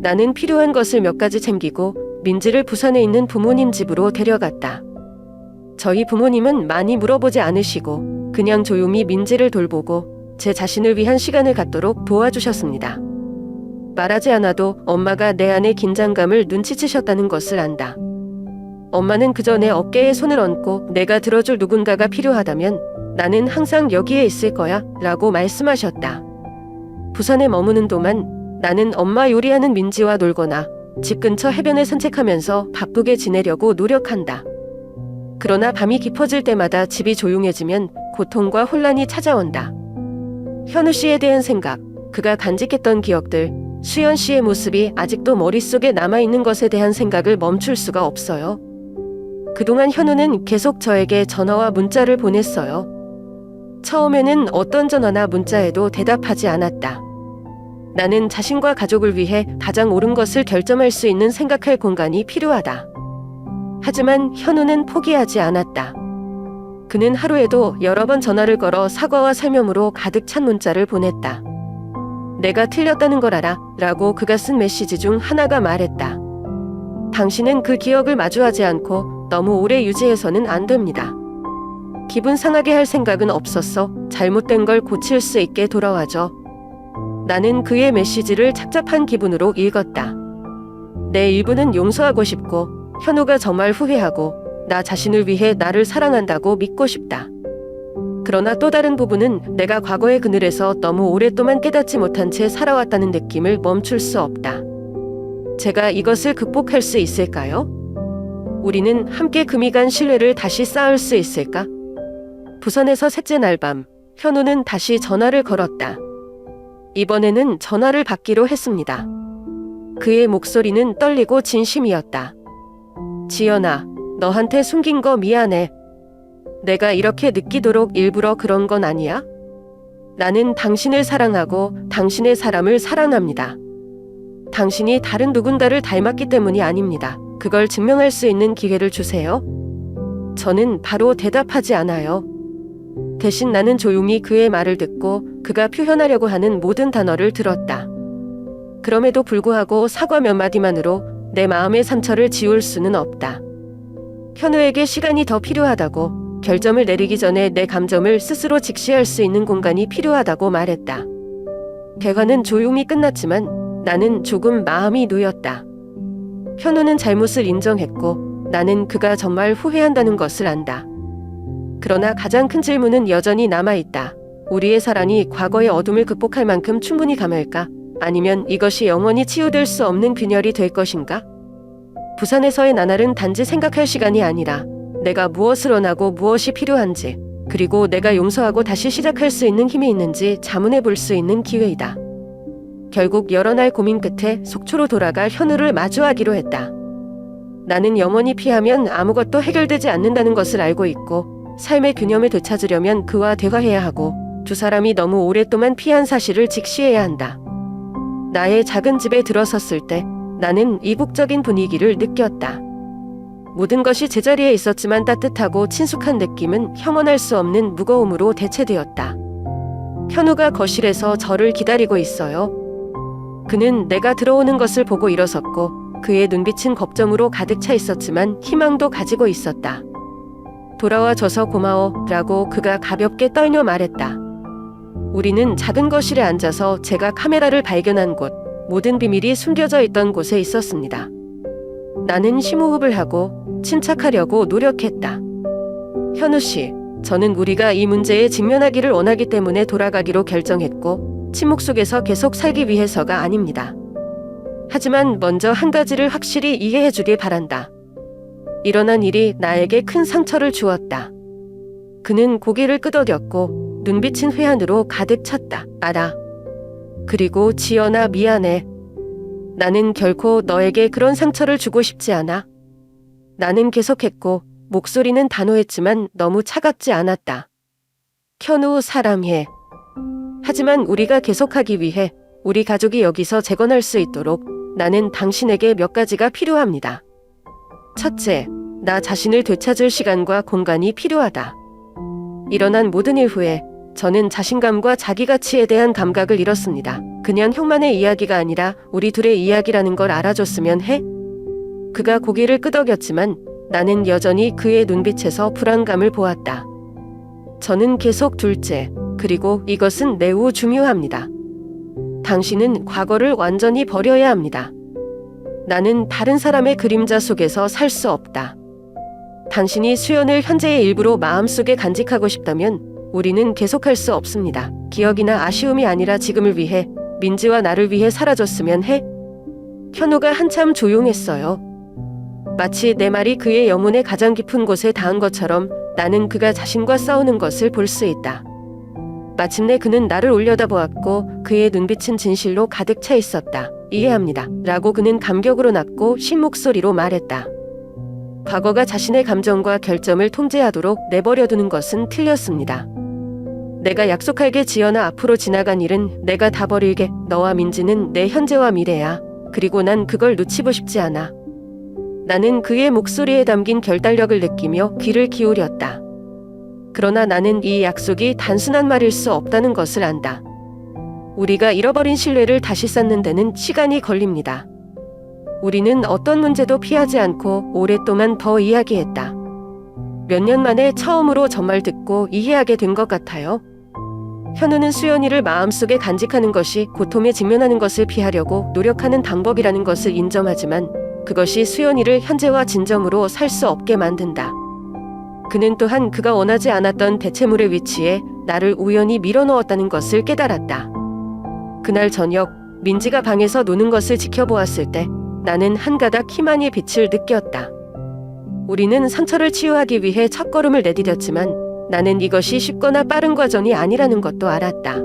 나는 필요한 것을 몇 가지 챙기고 민지를 부산에 있는 부모님 집으로 데려갔다. 저희 부모님은 많이 물어보지 않으시고 그냥 조용히 민지를 돌보고 제 자신을 위한 시간을 갖도록 도와주셨습니다. 말하지 않아도 엄마가 내 안의 긴장감을 눈치채셨다는 것을 안다. 엄마는 그저 내 어깨에 손을 얹고 내가 들어줄 누군가가 필요하다면 나는 항상 여기에 있을 거야 라고 말씀하셨다. 부산에 머무는 동안 나는 엄마 요리하는 민지와 놀거나 집 근처 해변을 산책하면서 바쁘게 지내려고 노력한다. 그러나 밤이 깊어질 때마다 집이 조용해지면 고통과 혼란이 찾아온다. 현우 씨에 대한 생각, 그가 간직했던 기억들, 수연 씨의 모습이 아직도 머릿속에 남아있는 것에 대한 생각을 멈출 수가 없어요. 그동안 현우는 계속 저에게 전화와 문자를 보냈어요. 처음에는 어떤 전화나 문자에도 대답하지 않았다. 나는 자신과 가족을 위해 가장 옳은 것을 결정할 수 있는 생각할 공간이 필요하다. 하지만 현우는 포기하지 않았다. 그는 하루에도 여러 번 전화를 걸어 사과와 설명으로 가득 찬 문자를 보냈다. 내가 틀렸다는 걸 알아 라고 그가 쓴 메시지 중 하나가 말했다. 당신은 그 기억을 마주하지 않고 너무 오래 유지해서는 안 됩니다. 기분 상하게 할 생각은 없었어. 잘못된 걸 고칠 수 있게 돌아와줘. 나는 그의 메시지를 착잡한 기분으로 읽었다. 내 일부는 용서하고 싶고 현우가 정말 후회하고 나 자신을 위해 나를 사랑한다고 믿고 싶다. 그러나 또 다른 부분은 내가 과거의 그늘에서 너무 오랫동안 깨닫지 못한 채 살아왔다는 느낌을 멈출 수 없다. 제가 이것을 극복할 수 있을까요? 우리는 함께 금이 간 신뢰를 다시 쌓을 수 있을까? 부산에서 셋째 날 밤, 현우는 다시 전화를 걸었다. 이번에는 전화를 받기로 했습니다. 그의 목소리는 떨리고 진심이었다. 지연아, 너한테 숨긴 거 미안해. 내가 이렇게 느끼도록 일부러 그런 건 아니야? 나는 당신을 사랑하고 당신의 사람을 사랑합니다. 당신이 다른 누군가를 닮았기 때문이 아닙니다. 그걸 증명할 수 있는 기회를 주세요. 저는 바로 대답하지 않아요. 대신 나는 조용히 그의 말을 듣고 그가 표현하려고 하는 모든 단어를 들었다. 그럼에도 불구하고 사과 몇 마디만으로 내 마음의 상처를 지울 수는 없다. 현우에게 시간이 더 필요하다고, 결정을 내리기 전에 내 감정을 스스로 직시할 수 있는 공간이 필요하다고 말했다. 대화는 조용히 끝났지만 나는 조금 마음이 놓였다. 현우는 잘못을 인정했고 나는 그가 정말 후회한다는 것을 안다. 그러나 가장 큰 질문은 여전히 남아있다. 우리의 사랑이 과거의 어둠을 극복할 만큼 충분히 감을까? 아니면 이것이 영원히 치유될 수 없는 균열이 될 것인가? 부산에서의 나날은 단지 생각할 시간이 아니라 내가 무엇을 원하고 무엇이 필요한지, 그리고 내가 용서하고 다시 시작할 수 있는 힘이 있는지 자문해 볼 수 있는 기회이다. 결국 여러 날 고민 끝에 속초로 돌아가 현우를 마주하기로 했다. 나는 영원히 피하면 아무것도 해결되지 않는다는 것을 알고 있고 삶의 균형을 되찾으려면 그와 대화해야 하고 두 사람이 너무 오랫동안 피한 사실을 직시해야 한다. 나의 작은 집에 들어섰을 때 나는 이국적인 분위기를 느꼈다. 모든 것이 제자리에 있었지만 따뜻하고 친숙한 느낌은 형언할 수 없는 무거움으로 대체되었다. 현우가 거실에서 저를 기다리고 있어요. 그는 내가 들어오는 것을 보고 일어섰고 그의 눈빛은 걱정으로 가득 차 있었지만 희망도 가지고 있었다. 돌아와줘서 고마워 라고 그가 가볍게 떨며 말했다. 우리는 작은 거실에 앉아서 제가 카메라를 발견한 곳, 모든 비밀이 숨겨져 있던 곳에 있었습니다. 나는 심호흡을 하고 침착하려고 노력했다. 현우 씨, 저는 우리가 이 문제에 직면하기를 원하기 때문에 돌아가기로 결정했고 침묵 속에서 계속 살기 위해서가 아닙니다. 하지만 먼저 한 가지를 확실히 이해해 주길 바란다. 일어난 일이 나에게 큰 상처를 주었다. 그는 고개를 끄덕였고 눈빛은 회한으로 가득 찼다. 알아. 그리고 지연아, 미안해. 나는 결코 너에게 그런 상처를 주고 싶지 않아. 나는 계속했고 목소리는 단호했지만 너무 차갑지 않았다. 현우, 사랑해. 하지만 우리가 계속하기 위해, 우리 가족이 여기서 재건할 수 있도록 나는 당신에게 몇 가지가 필요합니다. 첫째, 나 자신을 되찾을 시간과 공간이 필요하다. 일어난 모든 일 후에 저는 자신감과 자기가치에 대한 감각을 잃었습니다. 그냥 형만의 이야기가 아니라 우리 둘의 이야기라는 걸 알아줬으면 해? 그가 고개를 끄덕였지만 나는 여전히 그의 눈빛에서 불안감을 보았다. 저는 계속 둘째, 그리고 이것은 매우 중요합니다. 당신은 과거를 완전히 버려야 합니다. 나는 다른 사람의 그림자 속에서 살 수 없다. 당신이 수연을 현재의 일부로 마음속에 간직하고 싶다면 우리는 계속할 수 없습니다. 기억이나 아쉬움이 아니라 지금을 위해, 민지와 나를 위해 사라졌으면 해? 현우가 한참 조용했어요. 마치 내 말이 그의 영혼의 가장 깊은 곳에 닿은 것처럼 나는 그가 자신과 싸우는 것을 볼 수 있다. 마침내 그는 나를 올려다보았고 그의 눈빛은 진실로 가득 차 있었다. 이해합니다. 라고 그는 감격으로 낮고 쉰 목소리로 말했다. 과거가 자신의 감정과 결점을 통제하도록 내버려두는 것은 틀렸습니다. 내가 약속할게, 지연아. 앞으로 지나간 일은 내가 다 버릴게. 너와 민지는 내 현재와 미래야. 그리고 난 그걸 놓치고 싶지 않아. 나는 그의 목소리에 담긴 결단력을 느끼며 귀를 기울였다. 그러나 나는 이 약속이 단순한 말일 수 없다는 것을 안다. 우리가 잃어버린 신뢰를 다시 쌓는 데는 시간이 걸립니다. 우리는 어떤 문제도 피하지 않고 오랫동안 더 이야기했다. 몇 년 만에 처음으로 정말 듣고 이해하게 된 것 같아요. 현우는 수연이를 마음속에 간직하는 것이 고통에 직면하는 것을 피하려고 노력하는 방법이라는 것을 인정하지만 그것이 수연이를 현재와 진정으로 살 수 없게 만든다. 그는 또한 그가 원하지 않았던 대체물의 위치에 나를 우연히 밀어넣었다는 것을 깨달았다. 그날 저녁 민지가 방에서 노는 것을 지켜보았을 때 나는 한 가닥 희망의 빛을 느꼈다. 우리는 상처를 치유하기 위해 첫걸음을 내디뎠지만 나는 이것이 쉽거나 빠른 과정이 아니라는 것도 알았다.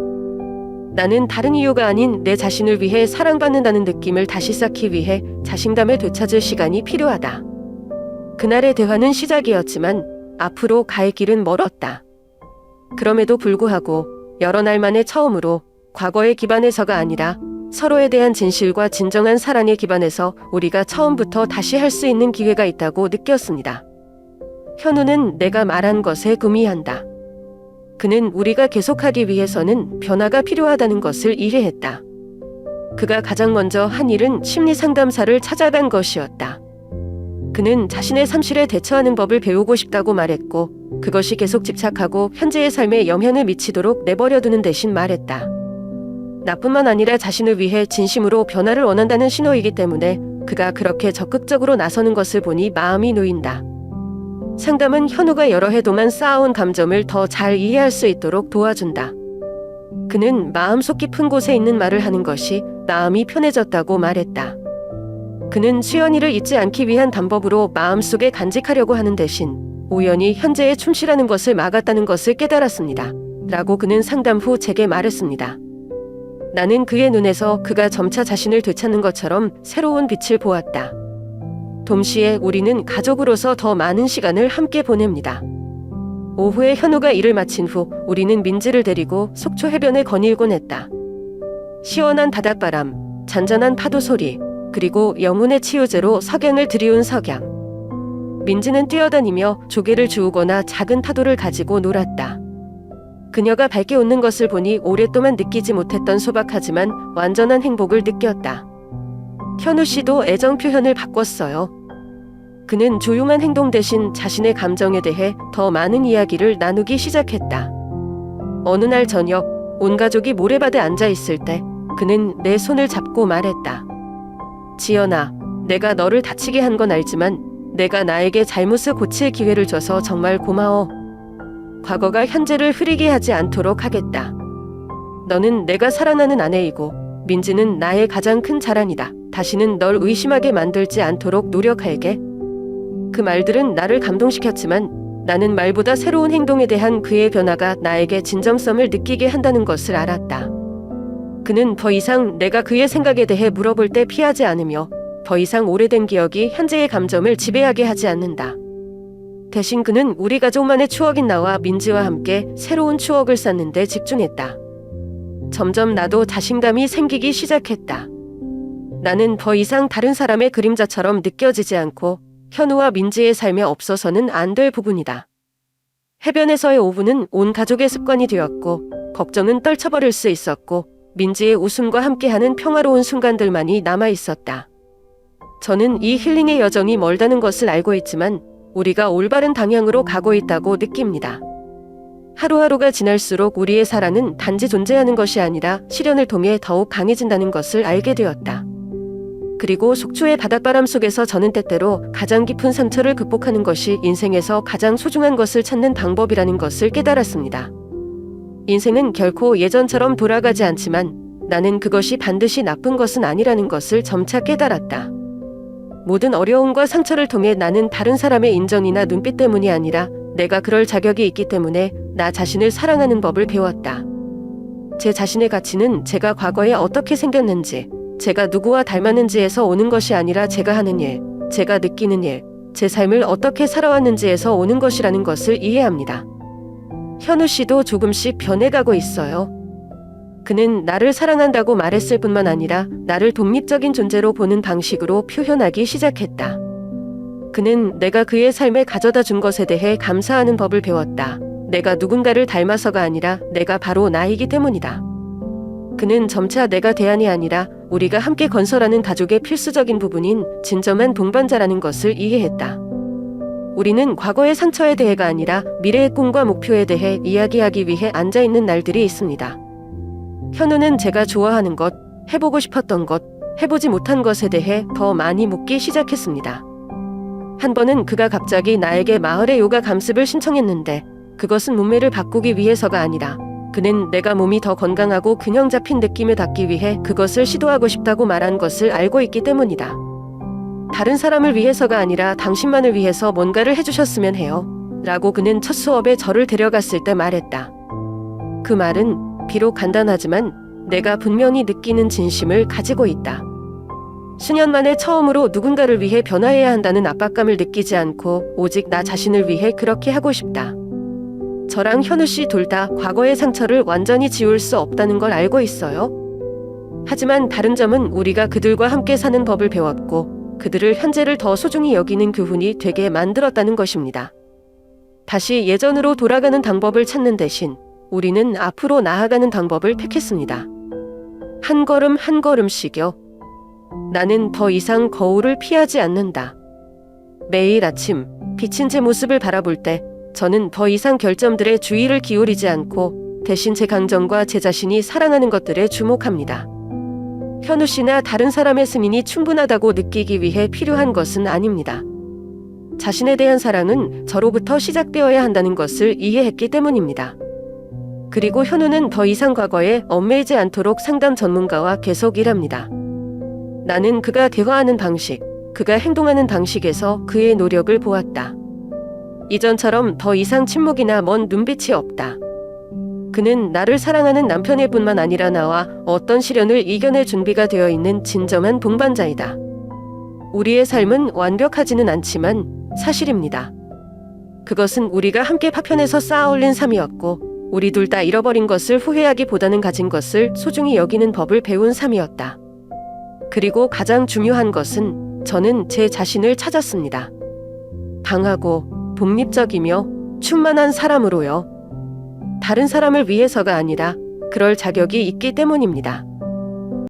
나는 다른 이유가 아닌 내 자신을 위해 사랑받는다는 느낌을 다시 쌓기 위해 자신감을 되찾을 시간이 필요하다. 그날의 대화는 시작이었지만 앞으로 갈 길은 멀었다. 그럼에도 불구하고 여러 날 만에 처음으로 과거의 기반에서가 아니라 서로에 대한 진실과 진정한 사랑의 기반에서 우리가 처음부터 다시 할 수 있는 기회가 있다고 느꼈습니다. 현우는 내가 말한 것에 구미한다. 그는 우리가 계속하기 위해서는 변화가 필요하다는 것을 이해했다. 그가 가장 먼저 한 일은 심리상담사를 찾아간 것이었다. 그는 자신의 삶실에 대처하는 법을 배우고 싶다고 말했고 그것이 계속 집착하고 현재의 삶에 영향을 미치도록 내버려두는 대신 말했다. 나뿐만 아니라 자신을 위해 진심으로 변화를 원한다는 신호이기 때문에 그가 그렇게 적극적으로 나서는 것을 보니 마음이 놓인다. 상담은 현우가 여러 해 동안 쌓아온 감정을 더 잘 이해할 수 있도록 도와준다. 그는 마음속 깊은 곳에 있는 말을 하는 것이 마음이 편해졌다고 말했다. 그는 수연이를 잊지 않기 위한 방법으로 마음속에 간직하려고 하는 대신 우연히 현재에 충실하는 것을 막았다는 것을 깨달았습니다. 라고 그는 상담 후 제게 말했습니다. 나는 그의 눈에서 그가 점차 자신을 되찾는 것처럼 새로운 빛을 보았다. 동시에 우리는 가족으로서 더 많은 시간을 함께 보냅니다. 오후에 현우가 일을 마친 후 우리는 민지를 데리고 속초 해변을 거닐곤 했다. 시원한 바닷바람, 잔잔한 파도 소리, 그리고 영혼의 치유제로 석양을 들이운 석양. 민지는 뛰어다니며 조개를 주우거나 작은 파도를 가지고 놀았다. 그녀가 밝게 웃는 것을 보니 오랫동안 느끼지 못했던 소박하지만 완전한 행복을 느꼈다. 현우 씨도 애정 표현을 바꿨어요. 그는 조용한 행동 대신 자신의 감정에 대해 더 많은 이야기를 나누기 시작했다. 어느 날 저녁, 온 가족이 모래밭에 앉아 있을 때 그는 내 손을 잡고 말했다. 지연아, 내가 너를 다치게 한 건 알지만 내가 나에게 잘못을 고칠 기회를 줘서 정말 고마워. 과거가 현재를 흐리게 하지 않도록 하겠다. 너는 내가 사랑하는 아내이고 민지는 나의 가장 큰 자랑이다. 다시는 널 의심하게 만들지 않도록 노력할게. 그 말들은 나를 감동시켰지만 나는 말보다 새로운 행동에 대한 그의 변화가 나에게 진정성을 느끼게 한다는 것을 알았다. 그는 더 이상 내가 그의 생각에 대해 물어볼 때 피하지 않으며 더 이상 오래된 기억이 현재의 감정을 지배하게 하지 않는다. 대신 그는 우리 가족만의 추억인 나와 민지와 함께 새로운 추억을 쌓는 데 집중했다. 점점 나도 자신감이 생기기 시작했다. 나는 더 이상 다른 사람의 그림자처럼 느껴지지 않고 현우와 민지의 삶에 없어서는 안 될 부분이다. 해변에서의 오후는 온 가족의 습관이 되었고 걱정은 떨쳐버릴 수 있었고 민지의 웃음과 함께하는 평화로운 순간들만이 남아있었다. 저는 이 힐링의 여정이 멀다는 것을 알고 있지만 우리가 올바른 방향으로 가고 있다고 느낍니다. 하루하루가 지날수록 우리의 사랑은 단지 존재하는 것이 아니라 실현을 통해 더욱 강해진다는 것을 알게 되었다. 그리고 속초의 바닷바람 속에서 저는 때때로 가장 깊은 상처를 극복하는 것이 인생에서 가장 소중한 것을 찾는 방법이라는 것을 깨달았습니다. 인생은 결코 예전처럼 돌아가지 않지만 나는 그것이 반드시 나쁜 것은 아니라는 것을 점차 깨달았다. 모든 어려움과 상처를 통해 나는 다른 사람의 인정이나 눈빛 때문이 아니라 내가 그럴 자격이 있기 때문에 나 자신을 사랑하는 법을 배웠다. 제 자신의 가치는 제가 과거에 어떻게 생겼는지, 제가 누구와 닮았는지에서 오는 것이 아니라 제가 하는 일, 제가 느끼는 일, 제 삶을 어떻게 살아왔는지에서 오는 것이라는 것을 이해합니다. 현우 씨도 조금씩 변해가고 있어요. 그는 나를 사랑한다고 말했을 뿐만 아니라 나를 독립적인 존재로 보는 방식으로 표현하기 시작했다. 그는 내가 그의 삶에 가져다 준 것에 대해 감사하는 법을 배웠다. 내가 누군가를 닮아서가 아니라 내가 바로 나이기 때문이다. 그는 점차 내가 대안이 아니라 우리가 함께 건설하는 가족의 필수적인 부분인 진정한 동반자라는 것을 이해했다. 우리는 과거의 상처에 대해가 아니라 미래의 꿈과 목표에 대해 이야기하기 위해 앉아있는 날들이 있습니다. 현우는 제가 좋아하는 것, 해보고 싶었던 것, 해보지 못한 것에 대해 더 많이 묻기 시작했습니다. 한 번은 그가 갑자기 나에게 마을의 요가 감습을 신청했는데 그것은 몸매를 바꾸기 위해서가 아니라 그는 내가 몸이 더 건강하고 균형 잡힌 느낌을 갖기 위해 그것을 시도하고 싶다고 말한 것을 알고 있기 때문이다. 다른 사람을 위해서가 아니라 당신만을 위해서 뭔가를 해주셨으면 해요. 라고 그는 첫 수업에 저를 데려갔을 때 말했다. 그 말은 비록 간단하지만 내가 분명히 느끼는 진심을 가지고 있다. 수년 만에 처음으로 누군가를 위해 변화해야 한다는 압박감을 느끼지 않고 오직 나 자신을 위해 그렇게 하고 싶다. 저랑 현우 씨 둘 다 과거의 상처를 완전히 지울 수 없다는 걸 알고 있어요. 하지만 다른 점은 우리가 그들과 함께 사는 법을 배웠고 그들을 현재를 더 소중히 여기는 교훈이 되게 만들었다는 것입니다. 다시 예전으로 돌아가는 방법을 찾는 대신 우리는 앞으로 나아가는 방법을 택했습니다. 한 걸음 한 걸음씩요. 나는 더 이상 거울을 피하지 않는다. 매일 아침 비친 제 모습을 바라볼 때 저는 더 이상 결점들에 주의를 기울이지 않고 대신 제 강점과 제 자신이 사랑하는 것들에 주목합니다. 현우 씨나 다른 사람의 승인이 충분하다고 느끼기 위해 필요한 것은 아닙니다. 자신에 대한 사랑은 저로부터 시작되어야 한다는 것을 이해했기 때문입니다. 그리고 현우는 더 이상 과거에 얽매이지 않도록 상담 전문가와 계속 일합니다. 나는 그가 대화하는 방식, 그가 행동하는 방식에서 그의 노력을 보았다. 이전처럼 더 이상 침묵이나 먼 눈빛이 없다. 그는 나를 사랑하는 남편일 뿐만 아니라 나와 어떤 시련을 이겨낼 준비가 되어 있는 진정한 동반자이다. 우리의 삶은 완벽하지는 않지만 사실입니다. 그것은 우리가 함께 파편에서 쌓아 올린 삶이었고 우리 둘 다 잃어버린 것을 후회하기보다는 가진 것을 소중히 여기는 법을 배운 삶이었다. 그리고 가장 중요한 것은 저는 제 자신을 찾았습니다. 강하고 독립적이며 충만한 사람으로요. 다른 사람을 위해서가 아니라 그럴 자격이 있기 때문입니다.